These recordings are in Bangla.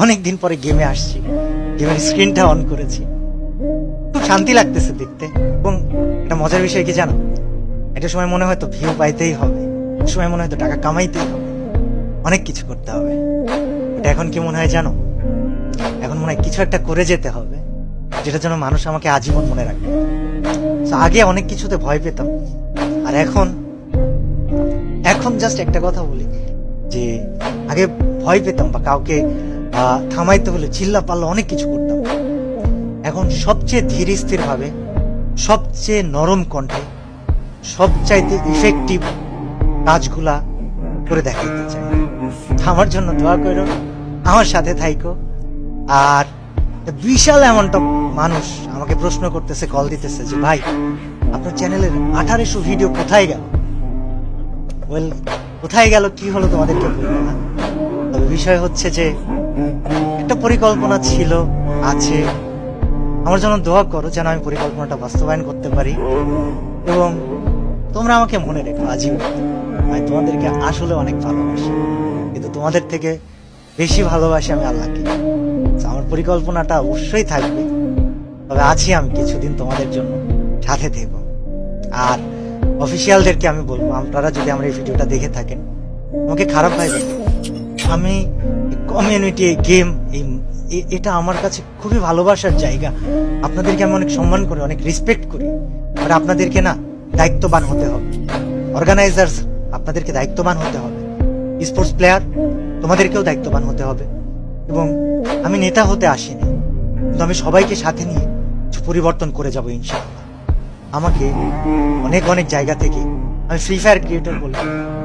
অনেকদিন পরে গেমে আসছি, গেমের স্ক্রিনটা অন করেছি, খুব শান্তি লাগতেছে দেখতে। এবং একটা মজার বিষয় কি জানো, একটা সময় মনে হয় তো ভিউ পাইতেই হবে, একটা সময় মনে হয় তো টাকা কামাইতেই হবে, অনেক কিছু করতে হবে। এটা এখন কি মনে হয় জানো, এখন মনে হয় কিছু একটা করে যেতে হবে যেটার জন্য মানুষ আমাকে আজীবন মনে রাখবে। আগে অনেক কিছুতে ভয় পেতাম, আর এখন এখন জাস্ট একটা কথা বলি যে আগে ভয় পেতাম বা কাউকে থামাইতে হলে চিল্লা পাল্লা অনেক কিছু করতাম। এখন সবচেয়ে ধীর স্থির ভাবে, সবচেয়ে নরম কণ্ঠে, সবচাইতে ইফেক্টিভ কাজগুলা করে দেখাইতে চাই। আমার জন্য দোয়া করো, আমার সাথে থাইকো। আর বিশাল এমন মানুষ আমাকে প্রশ্ন করতেছে, কল দিতেছে যে ভাই আপনার চ্যানেলের 1800 ভিডিও কোথায় গেল? ওয়েল, কোথায় গেল কি হলো তোমাদেরকে বলবো না, তবে বিষয় হচ্ছে যে একটা পরিকল্পনা ছিল, আছে। আমার জন্য দোয়া করো যেন আমি পরিকল্পনাটা বাস্তবায়ন করতে পারি, এবং তোমরা আমাকে মনে রেখো আজীবন। আমি তোমাদেরকে আসলে অনেক ভালোবাসি, কিন্তু তোমাদের থেকে বেশি ভালোবাসি আমি আল্লাহকে। আমার পরিকল্পনাটা অবশ্যই থাকবে, তবে আছি আমি কিছুদিন তোমাদের জন্য সাথে থেকো। আর অফিসিয়ালদেরকে আমি বলবো, আপনারা যদি আমার এই ভিডিওটা দেখে থাকেন, আমাকে খারাপ ভাইবেন। আমি কমিউনিটি, গেম, এটা আমার কাছে খুবই ভালোবাসার জায়গা। আপনাদেরকে আমি অনেক সম্মান করি, অনেক রেসপেক্ট করি। আর আপনাদেরকে না দায়িত্ববান হতে হবে। অর্গানাইজার্স, আপনাদেরকে দায়িত্ববান হতে হবে। স্পোর্টস প্লেয়ার, তোমাদেরকেও দায়িত্ববান হতে হবে। এবং আমি নেতা হতে আসিনি, কিন্তু আমি সবাইকে সাথে নিয়ে কিছু পরিবর্তন করে যাবো ইনশাআল্লাহ। আমাকে অনেক অনেক জায়গা থেকে, আমি ফ্রি ফায়ার ক্রিয়েটর বলে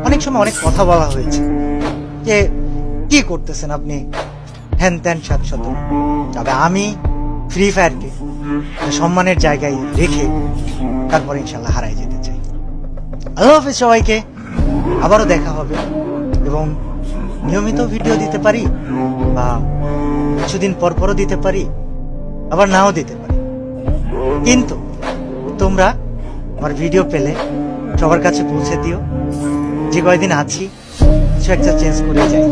অনেক সময় অনেক কথা বলা হয়েছে যে কি করতেছেন আপনি, হ্যান ত্যান সাত শত। তবে আমি ফ্রি ফায়ারকে সম্মানের জায়গায় রেখে তারপর ইনশাল্লাহ হারাই যেতে চাই। আল্লাহ হাফেজ সবাইকে, আবারও দেখা হবে। এবং নিয়মিত ভিডিও দিতে পারি, বা কিছুদিন পর পরও দিতে পারি, আবার নাও দিতে পারি, কিন্তু তোমরা আমার ভিডিও পেলে সবার কাছে পৌঁছে দিও। যে কয়দিন আছি কিছু একটা চেঞ্জ করে যাই।